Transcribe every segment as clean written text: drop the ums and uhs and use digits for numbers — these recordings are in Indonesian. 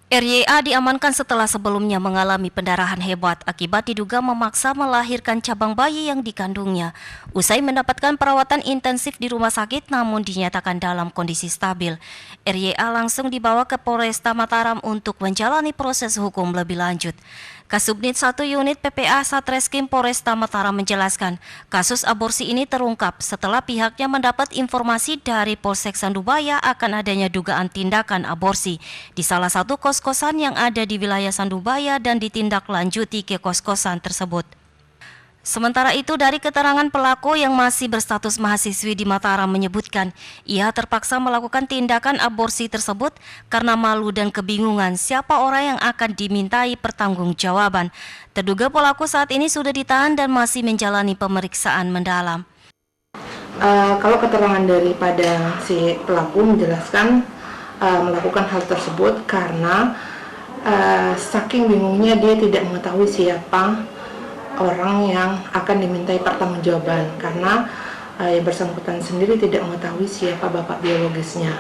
RYA diamankan setelah sebelumnya mengalami pendarahan hebat akibat diduga memaksa melahirkan cabang bayi yang dikandungnya. Usai mendapatkan perawatan intensif di rumah sakit namun dinyatakan dalam kondisi stabil, RYA langsung dibawa ke Polresta Mataram untuk menjalani proses hukum lebih lanjut. Kasubdit 1 Unit PPA Satreskrim Polresta Mataram menjelaskan, kasus aborsi ini terungkap setelah pihaknya mendapat informasi dari Polsek Sandubaya akan adanya dugaan tindakan aborsi di salah satu kos-kosan yang ada di wilayah Sandubaya dan ditindaklanjuti ke kos-kosan tersebut. Sementara itu, dari keterangan pelaku yang masih berstatus mahasiswi di Mataram menyebutkan, ia terpaksa melakukan tindakan aborsi tersebut karena malu dan kebingungan siapa orang yang akan dimintai pertanggungjawaban. Terduga pelaku saat ini sudah ditahan dan masih menjalani pemeriksaan mendalam. Kalau keterangan daripada si pelaku menjelaskan melakukan hal tersebut karena saking bingungnya dia tidak mengetahui siapa orang yang akan dimintai pertanggungjawaban karena yang bersangkutan sendiri tidak mengetahui siapa bapak biologisnya.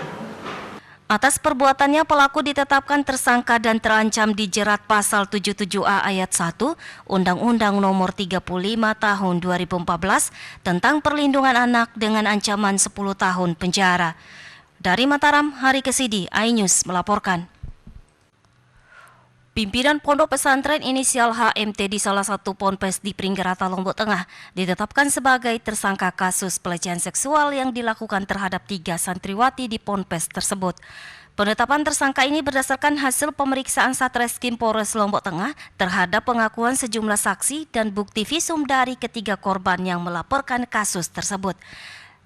Atas perbuatannya pelaku ditetapkan tersangka dan terancam dijerat pasal 77A ayat 1 Undang-Undang Nomor 35 Tahun 2014 tentang perlindungan anak dengan ancaman 10 tahun penjara. Dari Mataram, Hari Kesidi, iNews melaporkan. Pimpinan Pondok Pesantren inisial HMT di salah satu ponpes di Pringgerata, Lombok Tengah ditetapkan sebagai tersangka kasus pelecehan seksual yang dilakukan terhadap 3 santriwati di ponpes tersebut. Penetapan tersangka ini berdasarkan hasil pemeriksaan Satreskrim Polres Lombok Tengah terhadap pengakuan sejumlah saksi dan bukti visum dari ketiga korban yang melaporkan kasus tersebut.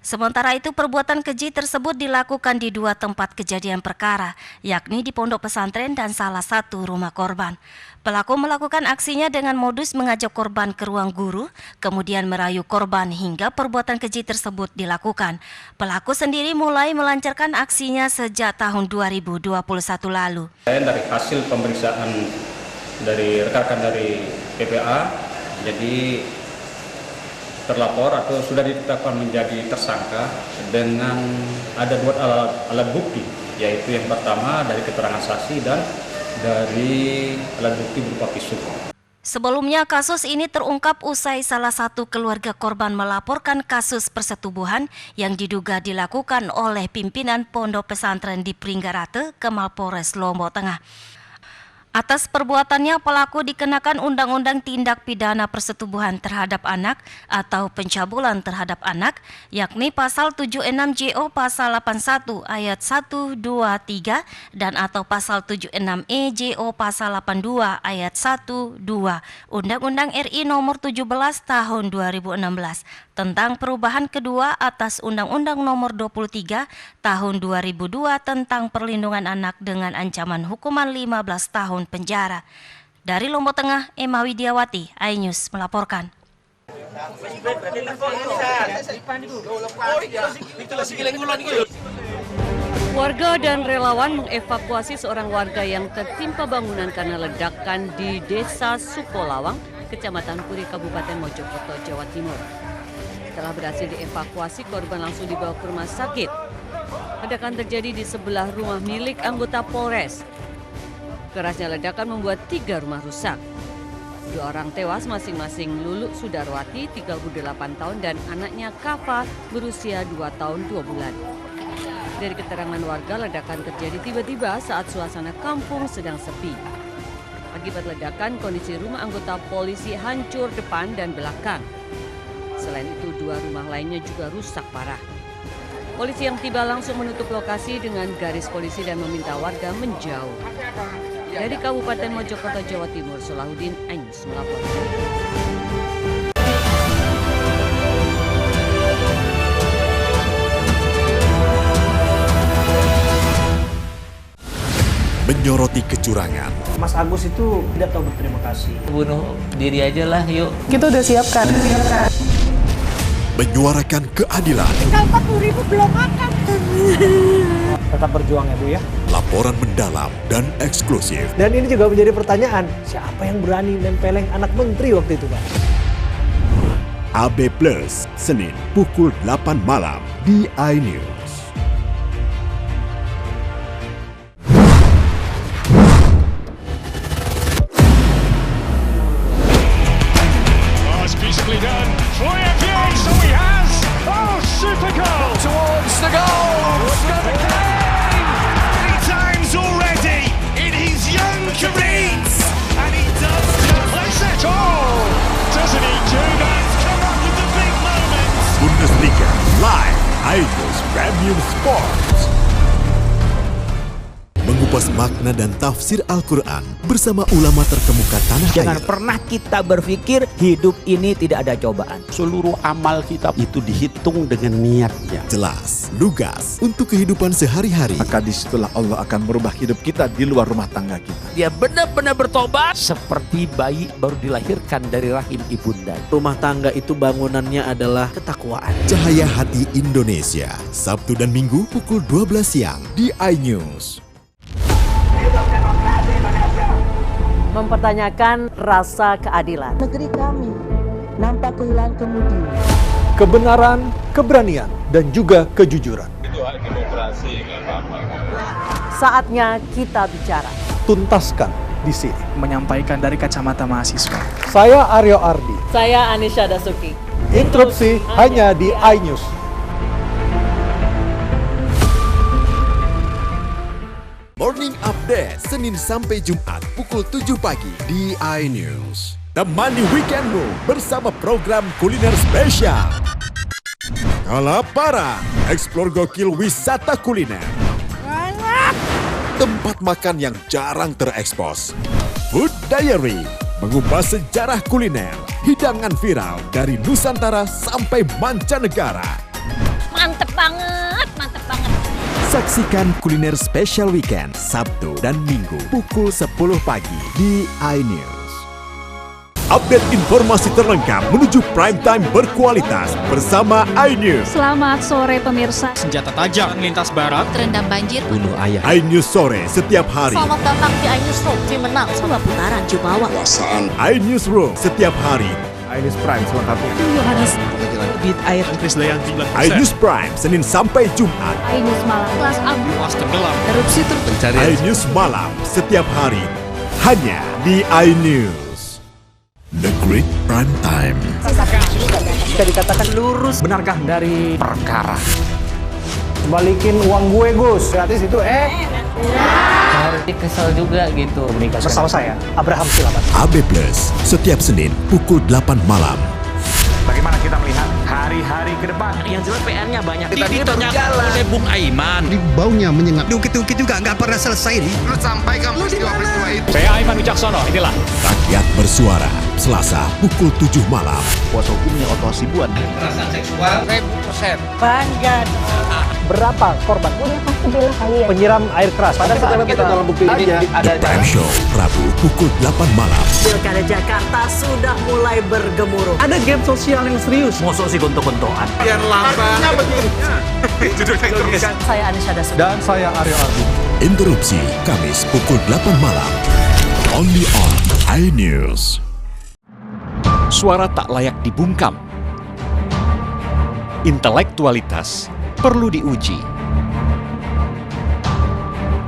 Sementara itu, perbuatan keji tersebut dilakukan di 2 tempat kejadian perkara, yakni di pondok pesantren dan salah satu rumah korban. Pelaku melakukan aksinya dengan modus mengajak korban ke ruang guru, kemudian merayu korban hingga perbuatan keji tersebut dilakukan. Pelaku sendiri mulai melancarkan aksinya sejak tahun 2021 lalu. Dari hasil pemeriksaan dari rekan-rekan dari PPA, jadi terlapor atau sudah ditetapkan menjadi tersangka dengan ada 2 alat bukti, yaitu yang pertama dari keterangan saksi dan dari alat bukti berupa visum. Sebelumnya kasus ini terungkap usai salah satu keluarga korban melaporkan kasus persetubuhan yang diduga dilakukan oleh pimpinan pondok pesantren di Pringgerata ke Mapolres Lombok Tengah. Atas perbuatannya, pelaku dikenakan Undang-Undang Tindak Pidana Persetubuhan Terhadap Anak atau Pencabulan Terhadap Anak, yakni Pasal 76 JO Pasal 81 Ayat 1, 2, 3 dan atau Pasal 76 JO Pasal 82 Ayat 1, 2 Undang-Undang RI Nomor 17 Tahun 2016 tentang perubahan kedua atas Undang-Undang Nomor 23 Tahun 2002 tentang perlindungan anak dengan ancaman hukuman 15 tahun penjara. Dari Lombok Tengah, Emma Widiawati, iNews melaporkan. Warga dan relawan mengevakuasi seorang warga yang tertimpa bangunan karena ledakan di Desa Sukolawang, Kecamatan Puri, Kabupaten Mojokerto, Jawa Timur. Setelah berhasil dievakuasi, korban langsung dibawa ke rumah sakit. Ledakan terjadi di sebelah rumah milik anggota Polres. Kerasnya ledakan membuat 3 rumah rusak. 2 orang tewas, masing-masing Lulu Sudarwati 38 tahun dan anaknya Kafa berusia 2 tahun 2 bulan. Dari keterangan warga, ledakan terjadi tiba-tiba saat suasana kampung sedang sepi. Akibat ledakan, kondisi rumah anggota polisi hancur depan dan belakang. Selain itu, 2 rumah lainnya juga rusak parah. Polisi yang tiba langsung menutup lokasi dengan garis polisi dan meminta warga menjauh. Dari Kabupaten Mojokerto, Jawa Timur, Solahuddin, iNews melaporkan. Menyoroti kecurangan. Mas Agus itu tidak tahu berterima kasih. Bunuh diri aja lah, yuk. Kita udah siapkan. Menyuarakan keadilan. Kita 40.000 belum makan. Tetap berjuang ya Bu ya. Laporan mendalam dan eksklusif. Dan ini juga menjadi pertanyaan, siapa yang berani nempeleng anak menteri waktu itu Pak? AB Plus, Senin pukul 8 malam di iNews. iNews Premium Sports. Mengupas makna dan tafsir Al-Quran bersama ulama terkemuka tanah Jangan air. pernah kita berpikir hidup ini tidak ada cobaan. Seluruh amal kita itu dihitung dengan niatnya. Jelas, lugas untuk kehidupan sehari-hari. Maka disitulah Allah akan merubah hidup kita di luar rumah tangga kita. Dia benar-benar bertobat seperti bayi baru dilahirkan dari rahim ibunda. Rumah tangga itu bangunannya adalah ketakwaan. Cahaya Hati Indonesia, Sabtu dan Minggu pukul 12 siang di iNews. Mempertanyakan rasa keadilan. Negeri kami nampak kehilangan kemudi. Kebenaran, keberanian, dan juga kejujuran. Itu hak demokrasi, nggak apa-apa. Saatnya kita bicara. Tuntaskan di sini. Menyampaikan dari kacamata mahasiswa. Saya Aryo Ardi. Saya Anisha Dasuki. Interupsi hanya di iNews. Morning Update, Senin sampai Jumat pukul 7 pagi di iNews. Temani weekendmu bersama program kuliner spesial. Kalaparan, eksplor gokil wisata kuliner. Tempat makan yang jarang terekspos. Food Diary, mengupas sejarah kuliner, hidangan viral dari Nusantara sampai mancanegara. Mantep banget, mantep banget. Saksikan kuliner spesial weekend Sabtu dan Minggu pukul 10 pagi di iNews. Update informasi terlengkap menuju prime time berkualitas bersama iNews. Selamat sore pemirsa. Senjata tajam lintas barat. Terendam banjir. Bunuh ayah. iNews sore setiap hari. Selamat datang di iNews Room. Tim menang 2 putaran Jumawa. iNews Room setiap hari. iNews Prime selengkapnya. Yohanes. Bit air. Chris Dayan 19%. iNews Prime Senin sampai Jumat. iNews Malam. Kelas abu. Kelas tenggelam. Erupsi Pencarian. iNews Malam setiap hari. Hanya di iNews. The Great Prime Time. Bisa dikatakan lurus. Benarkah dari perkara? Balikin uang gue, Gus. Gratis itu, Harus kesel juga gitu. Bersama saya, Abraham Silaban. AB Plus setiap Senin pukul 8 malam. Bagaimana kita melihat hari-hari ke depan? Yang jelas PR-nya banyak. Tadi terjalan oleh Bung Aiman. Baunya menyengat. Dukit-dukit juga nggak pernah selesai nih. Lu sampaikan peristiwa-peristiwa itu. Saya Aiman Wicaksono, inilah. Rakyat bersuara Selasa pukul 7 malam. Kuasa hukumnya Otto Hasibuan. Kekerasan seksual 1000%. Bangga. Berapa korban? Pasti bilang kalian. Penyiram air keras. Pada kita dalam bukti aja. The Prime Show Rabu pukul 8 malam. Pilkada Jakarta sudah mulai bergemuruh. Ada game sosial yang serius. Mosok sih gontok-gontokan. Biar lambat. Judulnya terus. Saya Anisha Dasuki. Dan saya Aryo Ardi. Interupsi Kamis pukul 8 malam. Only on iNews. Suara tak layak dibungkam. Intelektualitas perlu diuji.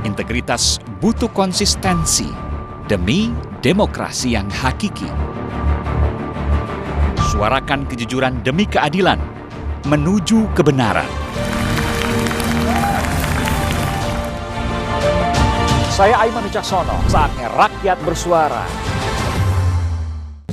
Integritas butuh konsistensi demi demokrasi yang hakiki. Suarakan kejujuran demi keadilan menuju kebenaran. Saya Aiman Wicaksono. Saatnya rakyat bersuara.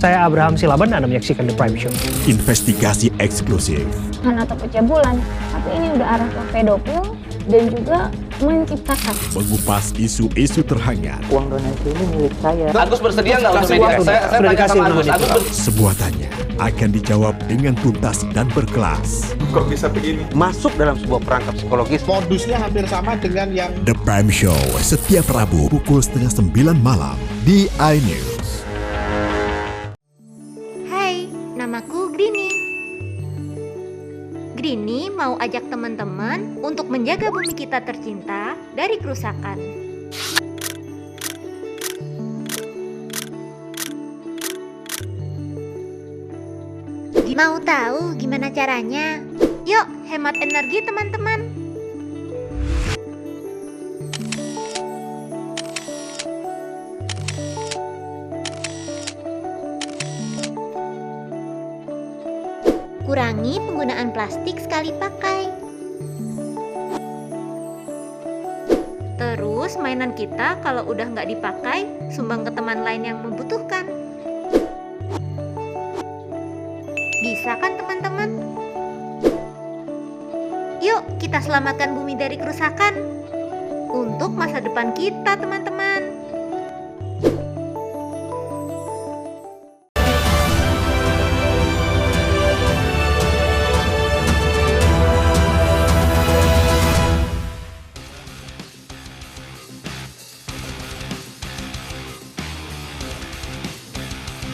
Saya Abraham Silaban, Anda menyaksikan The Prime Show. Investigasi eksklusif. Atau pencabulan. Tapi ini udah arah ke pedofil dan juga menciptakan. Mengupas isu-isu terhangat. Uang donasi ini milik saya. Agus bersedia nggak untuk media? Saya tanya sama Agus. Sebuah tanya akan dijawab dengan tuntas dan berkelas. Kok bisa begini? Masuk dalam sebuah perangkap psikologis. Modusnya hampir sama dengan yang The Prime Show setiap Rabu pukul 8:30 malam di iNews. Hai, namaku Grini. Grini mau ajak teman-teman untuk menjaga bumi kita tercinta dari kerusakan. Mau tahu gimana caranya? Yuk, hemat energi teman-teman. Kurangi penggunaan plastik sekali pakai. Terus mainan kita kalau udah nggak dipakai, sumbang ke teman lain yang membutuhkan. Bisa kan teman-teman? Yuk Yuk kita selamatkan bumi dari kerusakan untuk masa depan kita, teman-teman.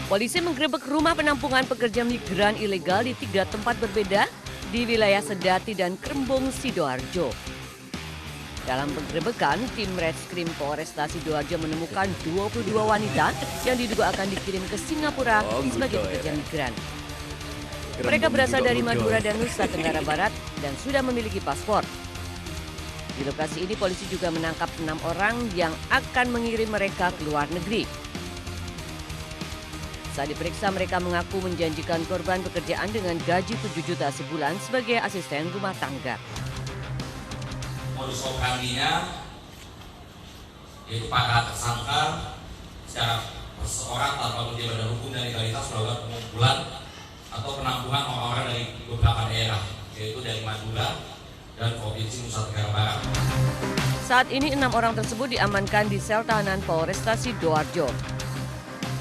Polisi menggerebek rumah penampungan pekerja migran ilegal di 3 tempat berbeda di wilayah Sedati dan Krembong, Sidoarjo. Dalam penggerebekan, tim Reskrim Polresta Sidoarjo menemukan 22 wanita yang diduga akan dikirim ke Singapura sebagai pekerja migran. Mereka berasal dari Madura dan Nusa Tenggara Barat dan sudah memiliki paspor. Di lokasi ini polisi juga menangkap 6 orang yang akan mengirim mereka ke luar negeri. Saat diperiksa, mereka mengaku menjanjikan korban pekerjaan dengan gaji 7 juta sebulan sebagai asisten rumah tangga. Modus operandinya yaitu para tersangka secara perseorang tanpa berjabatan hukum dan legalitas melakukan pengumpulan atau penampungan orang-orang dari beberapa daerah, yaitu dari Madura dan Provinsi Nusa Tenggara Barat. Saat ini 6 orang tersebut diamankan di sel tahanan Polresta Sidoarjo.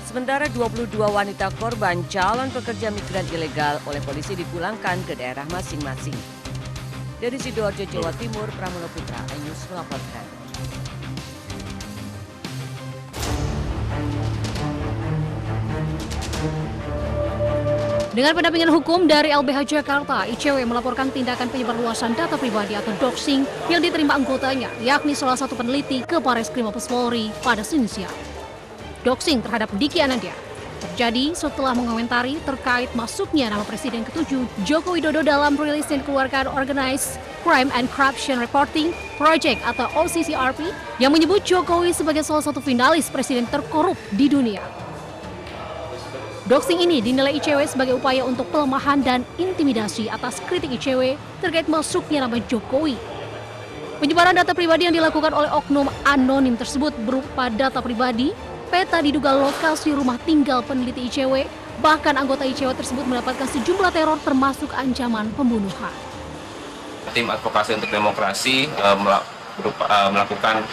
Sementara 22 wanita korban calon pekerja migran ilegal oleh polisi dipulangkan ke daerah masing-masing. Dari Sidoarjo, Jawa Timur, Pramono Putra, iNews melaporkan. Dengan pendampingan hukum dari LBH Jakarta, ICW melaporkan tindakan penyebarluasan data pribadi atau doxing yang diterima anggotanya, yakni salah satu peneliti ke Barreskrim Mabes Polri pada Senin siang. Doxing terhadap Diki Anandia terjadi setelah mengomentari terkait masuknya nama Presiden ke-7 Joko Widodo dalam rilis yang dikeluarkan Organized Crime and Corruption Reporting Project atau OCCRP yang menyebut Jokowi sebagai salah satu finalis presiden terkorup di dunia. Doxing ini dinilai ICW sebagai upaya untuk pelemahan dan intimidasi atas kritik ICW terkait masuknya nama Jokowi. Penyebaran data pribadi yang dilakukan oleh oknum anonim tersebut berupa data pribadi, peta diduga lokasi rumah tinggal peneliti ICW, bahkan anggota ICW tersebut mendapatkan sejumlah teror termasuk ancaman pembunuhan. Tim Advokasi untuk Demokrasi melakukan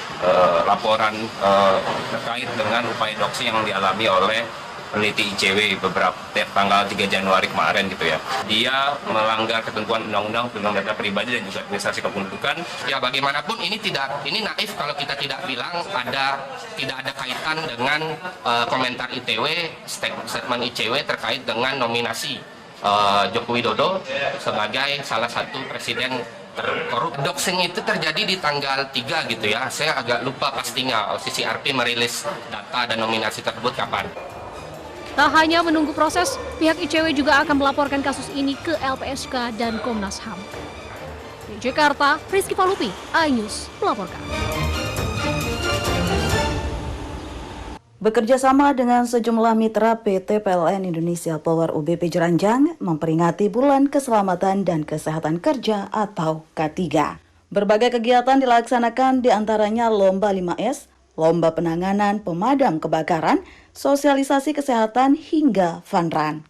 laporan terkait dengan upaya doxing yang dialami oleh peneliti ICW beberapa tanggal 3 Januari kemarin gitu ya. Dia melanggar ketentuan undang-undang tentang data pribadi dan juga administrasi kependudukan. Ya bagaimanapun ini naif kalau kita tidak bilang tidak ada kaitan dengan komentar ITW, statement ICW terkait dengan nominasi Joko Widodo sebagai salah satu presiden terkorup. Doxing itu terjadi di tanggal 3 gitu ya. Saya agak lupa pastinya OCCRP merilis data dan nominasi tersebut kapan. Tak hanya menunggu proses, pihak ICW juga akan melaporkan kasus ini ke LPSK dan Komnas HAM. Di Jakarta, Rizky Palupi, iNews melaporkan. Bekerja sama dengan sejumlah mitra PT PLN Indonesia Power UBP Jeranjang memperingati Bulan Keselamatan dan Kesehatan Kerja atau K3. Berbagai kegiatan dilaksanakan diantaranya Lomba 5S, Lomba Penanganan Pemadam Kebakaran, Sosialisasi Kesehatan hingga Fun Run.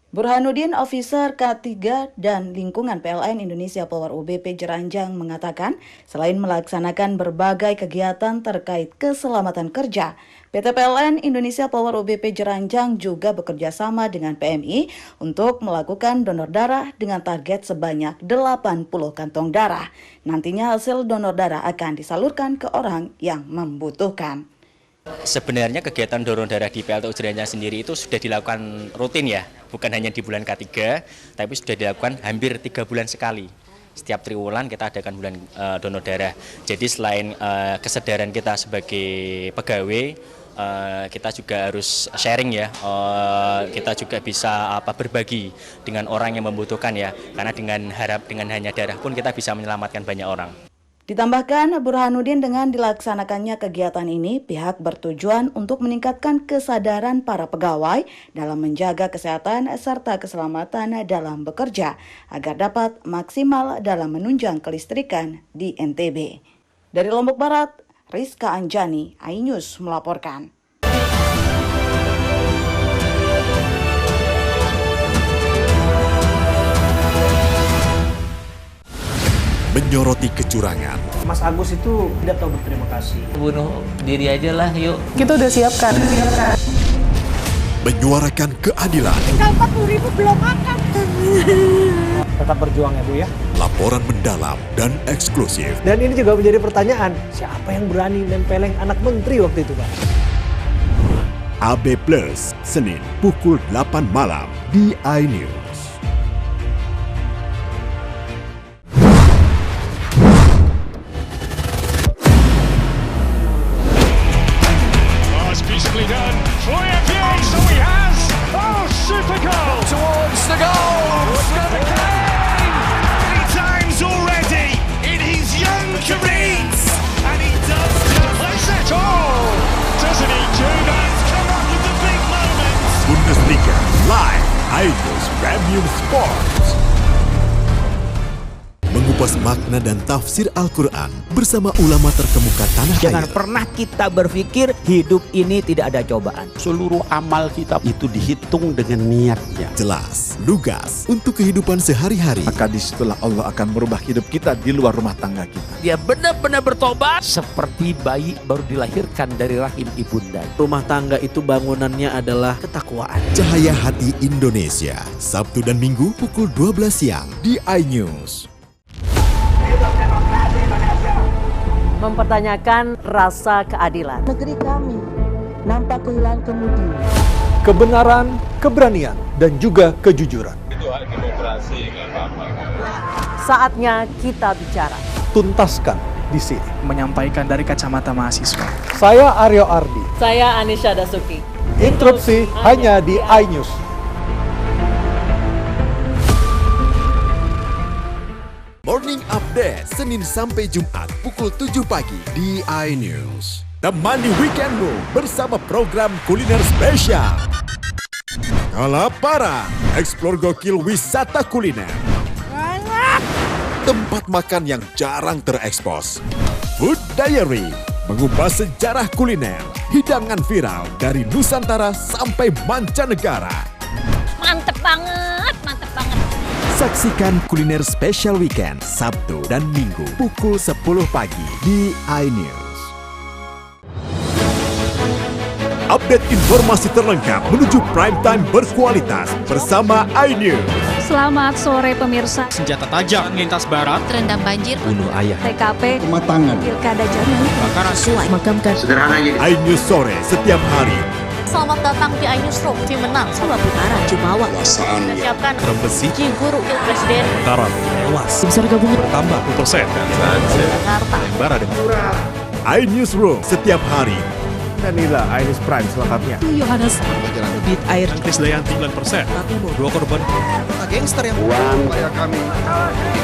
Burhanuddin, Officer K3 dan Lingkungan PLN Indonesia Power UBP Jeranjang mengatakan, selain melaksanakan berbagai kegiatan terkait keselamatan kerja, PT PLN Indonesia Power UBP Jeranjang juga bekerja sama dengan PMI untuk melakukan donor darah dengan target sebanyak 80 kantong darah. Nantinya hasil donor darah akan disalurkan ke orang yang membutuhkan. Sebenarnya kegiatan donor darah di PLTU Jeranjang sendiri itu sudah dilakukan rutin ya, bukan hanya di bulan K3, tapi sudah dilakukan hampir 3 bulan sekali. Setiap triwulan kita adakan bulan donor darah. Jadi selain kesadaran kita sebagai pegawai, kita juga harus sharing ya, kita juga bisa berbagi dengan orang yang membutuhkan ya, karena dengan hanya darah pun kita bisa menyelamatkan banyak orang. Ditambahkan, Burhanuddin dengan dilaksanakannya kegiatan ini, pihak bertujuan untuk meningkatkan kesadaran para pegawai dalam menjaga kesehatan serta keselamatan dalam bekerja, agar dapat maksimal dalam menunjang kelistrikan di NTB. Dari Lombok Barat, Rizka Anjani, iNews melaporkan. menyoroti kecurangan. Mas Agus itu tidak tahu berterima kasih. Bunuh diri aja lah, yuk. Kita udah siapkan. Menyuarakan keadilan. Tinggal 40.000 belum makan. Tetap berjuang ya Bu ya. Laporan mendalam dan eksklusif. Dan ini juga menjadi pertanyaan, siapa yang berani nempeleng anak menteri waktu itu Pak? AB Plus, Senin pukul 8 malam di iNews. Bundesliga live iNews Premium Sports. Mengupas makna dan tafsir Al-Quran bersama ulama terkemuka tanah air. Jangan pernah kita berpikir hidup ini tidak ada cobaan. Seluruh amal kita itu dihitung dengan niatnya. Jelas, lugas untuk kehidupan sehari-hari. Maka disitulah Allah akan merubah hidup kita di luar rumah tangga kita. Dia benar-benar bertobat seperti bayi baru dilahirkan dari rahim ibunda. Rumah tangga itu bangunannya adalah ketakwaan. Cahaya Hati Indonesia, Sabtu dan Minggu pukul 12 siang di iNews. Mempertanyakan rasa keadilan. Negeri kami nampak kehilangan kemudi. Kebenaran, keberanian, dan juga kejujuran. Itu hak demokrasi, nggak apa-apa. Saatnya kita bicara. Tuntaskan di sini. Menyampaikan dari kacamata mahasiswa. Saya Aryo Ardi. Saya Anisha Dasuki. Interupsi hanya di iNews. Morning Update, Senin sampai Jumat pukul 7 pagi di iNews. Temani weekendmu bersama program kuliner spesial. Kalaparan, eksplor gokil wisata kuliner. Tempat makan yang jarang terekspos. Food Diary, mengupas sejarah kuliner, hidangan viral dari Nusantara sampai mancanegara. Mantep banget, mantep banget. Saksikan kuliner spesial weekend Sabtu dan Minggu pukul 10 pagi di iNews. Update informasi terlengkap menuju prime time berkualitas bersama iNews. Selamat sore pemirsa. Senjata tajam lintas barat, Terendam banjir, Bunuh ayah. TKP, Rumah tangan. Pilkada Jakarta. bakaran sesuai. Makamkan. iNews sore setiap hari. Selamat datang di iNews Room. Tim menang, Sula Putaran, Jumawa. Kita siapkan Rembesi. Ciguru, Presiden, Taran. Tewas. Tim SAR gabungan. Bertambah 10%. Jakarta. Barat. iNews Room setiap hari. Dan inilah iNews Prime selengkapnya. Yohanes. Bit air. Chris Dayanti 9%. 2 korban. Gangster yang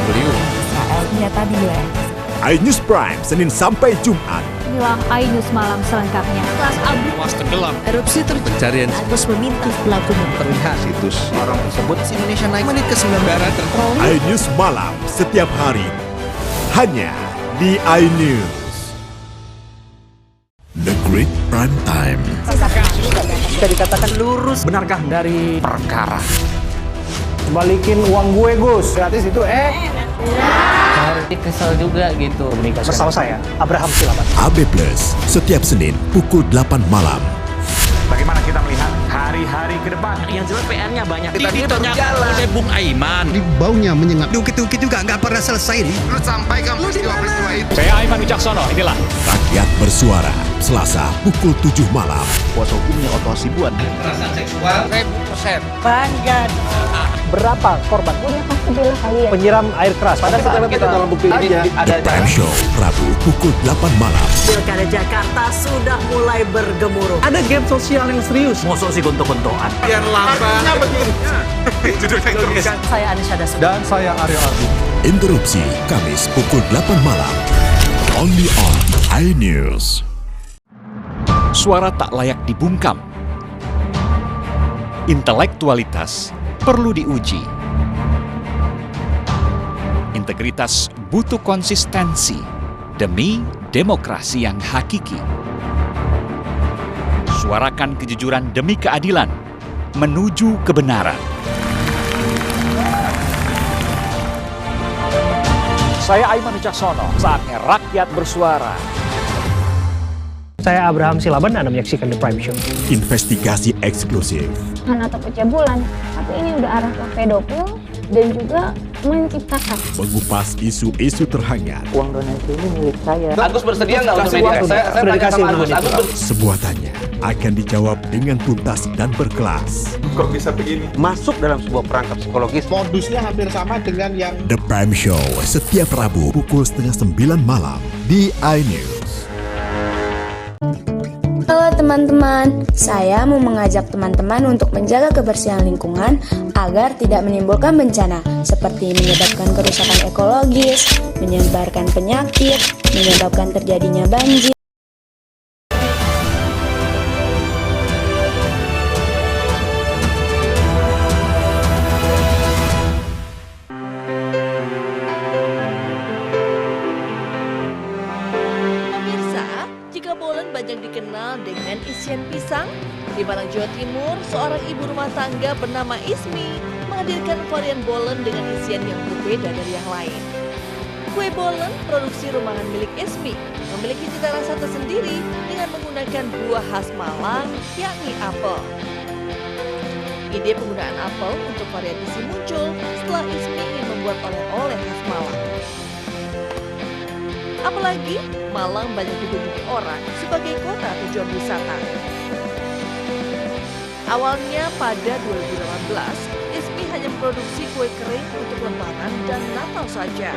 Beliau. Senjata dilek. iNews Prime Senin sampai Jumat. Inilah iNews malam selengkapnya. Kelas abu. Awas tenggelam. erupsi terjadi. Pencarian. Agus meminta pelakunya. Terlihat situs orang tersebut. Indonesia naik menit ke 9 barat. iNews Malam setiap hari. Hanya di iNews. The Great Prime Time. Bisa dikatakan lurus. Benarkah dari perkara? Balikin uang gue Gus. Gratis itu Harus kesel juga gitu. Bersama saya, Abraham Silaban. AB Plus setiap Senin pukul 8 malam. Bagaimana kita melihat hari-hari ke depan? Yang jelas PR-nya banyak. Tadi berjalan oleh Bung Aiman. Ini baunya menyengat. Dukit-dukit juga nggak pernah selesai nih. Lu sampaikan peristiwa-peristiwa itu. Saya Aiman Wicaksono, inilah. Rakyat bersuara Selasa pukul 7 malam. Kuasa hukumnya Otto Hasibuan. Kekerasan seksual 1000%. Bangga. Berapa korban? Udah pasti bilang kalian. Penyiram air keras. Pada saat kita dalam bukti aja. The Prime Show Rabu pukul 8 malam. Pilkada Jakarta sudah mulai bergemuruh. Ada game sosial yang serius. Mosok sih gontok-gontokan. Biar lambat. Saya Anisha Dasuki. Dan saya Aryo Ardi. Interupsi Kamis pukul 8 malam. Only on iNews. Suara tak layak dibungkam. Intelektualitas perlu diuji. Integritas butuh konsistensi demi demokrasi yang hakiki. Suarakan kejujuran demi keadilan menuju kebenaran. Saya Aiman Wicaksono, saatnya rakyat bersuara. Saya Abraham Silaban, Anda menyaksikan The Prime Show. Investigasi eksklusif. Atau pencabulan, tapi ini udah arah ke pedofil dan juga menciptakan. Mengupas isu-isu terhangat. Uang donasi ini milik saya. Agus bersedia nggak untuk media? Saya tanya sama Agus. Semua tanya akan dijawab dengan tuntas dan berkelas. Kok bisa begini? Masuk dalam sebuah perangkap psikologis. Modusnya hampir sama dengan yang The Prime Show setiap Rabu pukul 8:30 malam di iNews. Halo teman-teman, saya mau mengajak teman-teman untuk menjaga kebersihan lingkungan agar tidak menimbulkan bencana seperti menyebabkan kerusakan ekologis, menyebarkan penyakit, menyebabkan terjadinya banjir. Banyak dikenal dengan isian pisang. Di Malang, Jawa Timur, seorang ibu rumah tangga bernama Ismi menghadirkan varian bolen dengan isian yang berbeda dari yang lain. Kue bolen produksi rumahan milik Ismi memiliki cita rasa tersendiri dengan menggunakan buah khas Malang, yakni apel. Ide penggunaan apel untuk varian isi muncul setelah Ismi ingin membuat oleh-oleh khas Malang. Apalagi Malang banyak dikunjungi orang sebagai kota tujuan wisata. Awalnya pada 2018, Ismi hanya memproduksi kue kering untuk Lebaran dan Natal saja.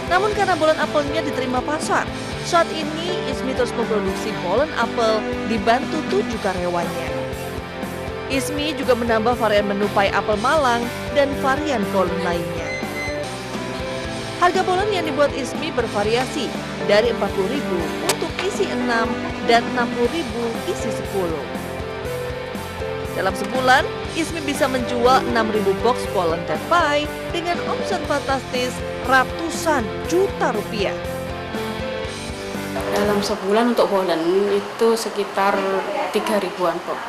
Namun karena bolen apelnya diterima pasar, saat ini Ismi terus memproduksi bolen apel dibantu 7 karyawannya. Ismi juga menambah varian menu pai apel Malang dan varian bolen lainnya. Harga bolen yang dibuat Ismi bervariasi dari 40.000 untuk isi 6 dan 60.000 isi 10. Dalam sebulan, Ismi bisa menjual 6.000 box bolen dan pie dengan omset fantastis ratusan juta rupiah. Dalam sebulan untuk bolen itu sekitar 3.000-an box.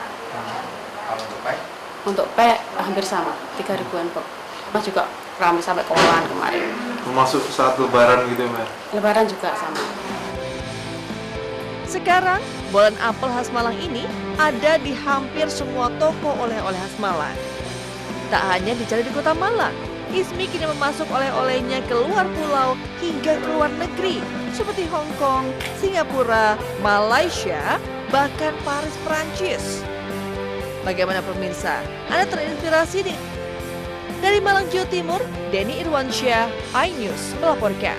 Untuk pie hampir sama, 3.000-an box. Mas juga ramai sampai kolan kemarin. Masuk saat Lebaran gitu, Mbak? Lebaran juga sama. Sekarang, bolen apel khas Malang ini ada di hampir semua toko oleh-oleh khas Malang. Tak hanya dicari di kota Malang, Ismi kini memasuk oleh-olehnya ke luar pulau hingga ke luar negeri seperti Hong Kong, Singapura, Malaysia, bahkan Paris, Perancis. Bagaimana pemirsa? Anda terinspirasi dari Malang, Jawa Timur, Denny Irwansyah, iNews melaporkan.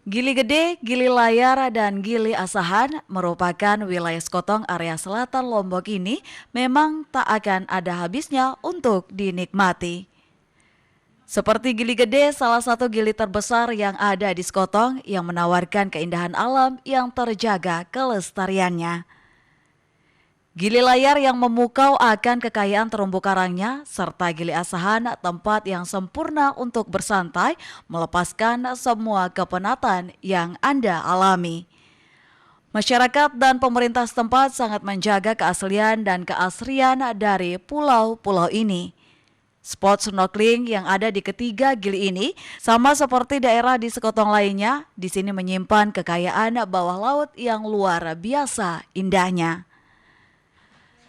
Gili Gede, Gili Layar, dan Gili Asahan merupakan wilayah sekotong area selatan Lombok ini memang tak akan ada habisnya untuk dinikmati. Seperti Gili Gede, salah satu gili terbesar yang ada di sekotong yang menawarkan keindahan alam yang terjaga kelestariannya. Gili Layar yang memukau akan kekayaan terumbu karangnya, serta Gili Asahan tempat yang sempurna untuk bersantai, melepaskan semua kepenatan yang Anda alami. Masyarakat dan pemerintah setempat sangat menjaga keaslian dan keasrian dari pulau-pulau ini. Spot snorkeling yang ada di ketiga gili ini sama seperti daerah di sekotong lainnya, di sini menyimpan kekayaan bawah laut yang luar biasa indahnya.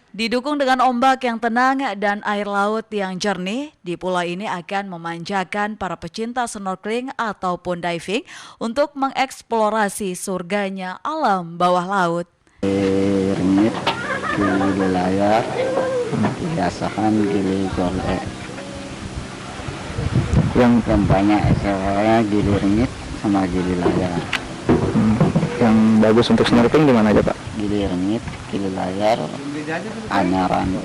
Didukung dengan ombak yang tenang dan air laut yang jernih, di pulau ini akan memanjakan para pecinta snorkeling ataupun diving untuk mengeksplorasi surganya alam bawah laut. Rengit, Gili Layar, Gili Asahan, Gili Gole. Yang banyak saya Gili Rengit sama Gili Layar. Yang bagus untuk snorkeling di mana aja, Pak? Gili Rengit, Gili Layar, Anyaran.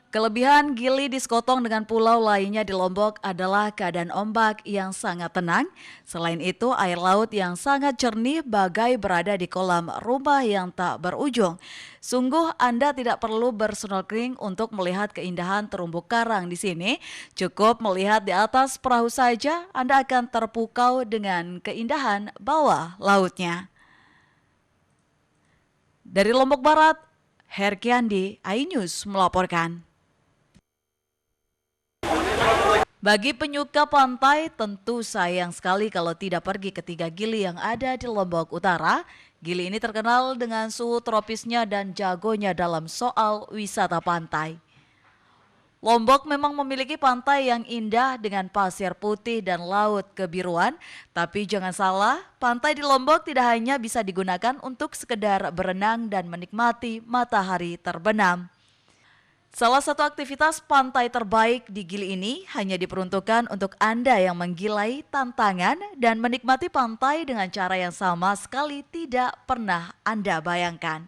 Kelebihan gili di sekotong dengan pulau lainnya di Lombok adalah keadaan ombak yang sangat tenang. Selain itu, air laut yang sangat jernih bagai berada di kolam rumah yang tak berujung. Sungguh Anda tidak perlu bersnorkeling untuk melihat keindahan terumbu karang di sini. Cukup melihat di atas perahu saja, Anda akan terpukau dengan keindahan bawah lautnya. Dari Lombok Barat, Herkiandi, iNews melaporkan. Bagi penyuka pantai, tentu sayang sekali kalau tidak pergi ke 3 Gili yang ada di Lombok Utara. Gili ini terkenal dengan suhu tropisnya dan jagonya dalam soal wisata pantai. Lombok memang memiliki pantai yang indah dengan pasir putih dan laut kebiruan, tapi jangan salah, pantai di Lombok tidak hanya bisa digunakan untuk sekedar berenang dan menikmati matahari terbenam. Salah satu aktivitas pantai terbaik di Gili ini hanya diperuntukkan untuk Anda yang menggilai tantangan dan menikmati pantai dengan cara yang sama sekali tidak pernah Anda bayangkan.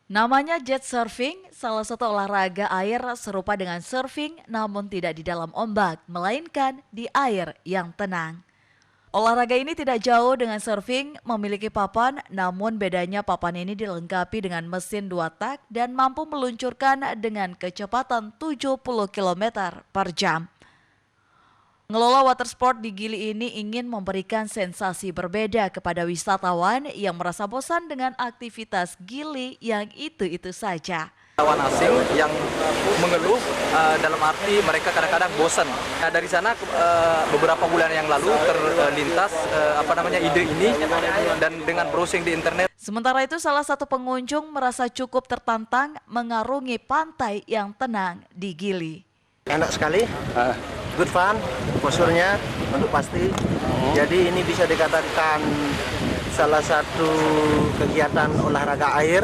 Namanya jet surfing, salah satu olahraga air serupa dengan surfing namun tidak di dalam ombak, melainkan di air yang tenang. Olahraga ini tidak jauh dengan surfing, memiliki papan, namun bedanya papan ini dilengkapi dengan mesin 2 tak dan mampu meluncurkan dengan kecepatan 70 km per jam. Pengelola water sport di Gili ini ingin memberikan sensasi berbeda kepada wisatawan yang merasa bosan dengan aktivitas Gili yang itu-itu saja. Wisatawan asing yang mengeluh dalam arti mereka kadang-kadang bosan. Nah, dari sana beberapa bulan yang lalu terlintas ide ini dan dengan browsing di internet. Sementara itu salah satu pengunjung merasa cukup tertantang mengarungi pantai yang tenang di Gili. Enak sekali, good fun, posurnya untuk pasti. Jadi ini bisa dikatakan salah satu kegiatan olahraga air.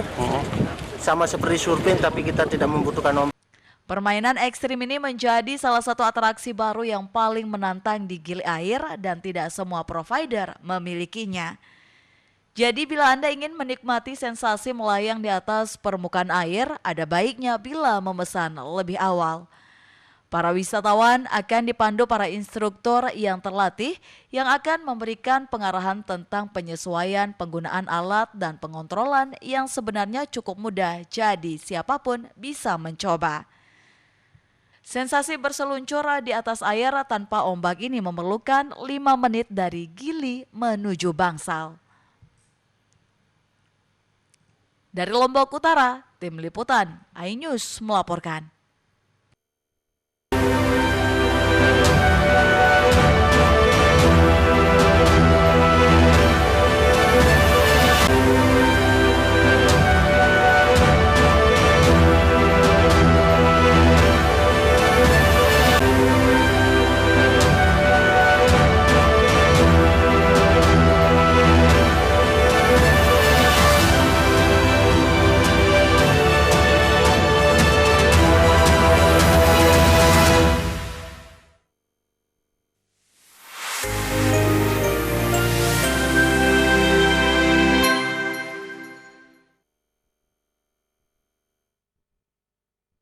Sama seperti surfing tapi kita tidak membutuhkan ombak. Permainan ekstrim ini menjadi salah satu atraksi baru yang paling menantang di Gili Air dan tidak semua provider memilikinya. Jadi bila Anda ingin menikmati sensasi melayang di atas permukaan air, ada baiknya bila memesan lebih awal. Para wisatawan akan dipandu para instruktur yang terlatih yang akan memberikan pengarahan tentang penyesuaian penggunaan alat dan pengontrolan yang sebenarnya cukup mudah, jadi siapapun bisa mencoba. Sensasi berseluncur di atas air tanpa ombak ini memerlukan 5 menit dari Gili menuju Bangsal. Dari Lombok Utara, Tim Liputan iNews melaporkan.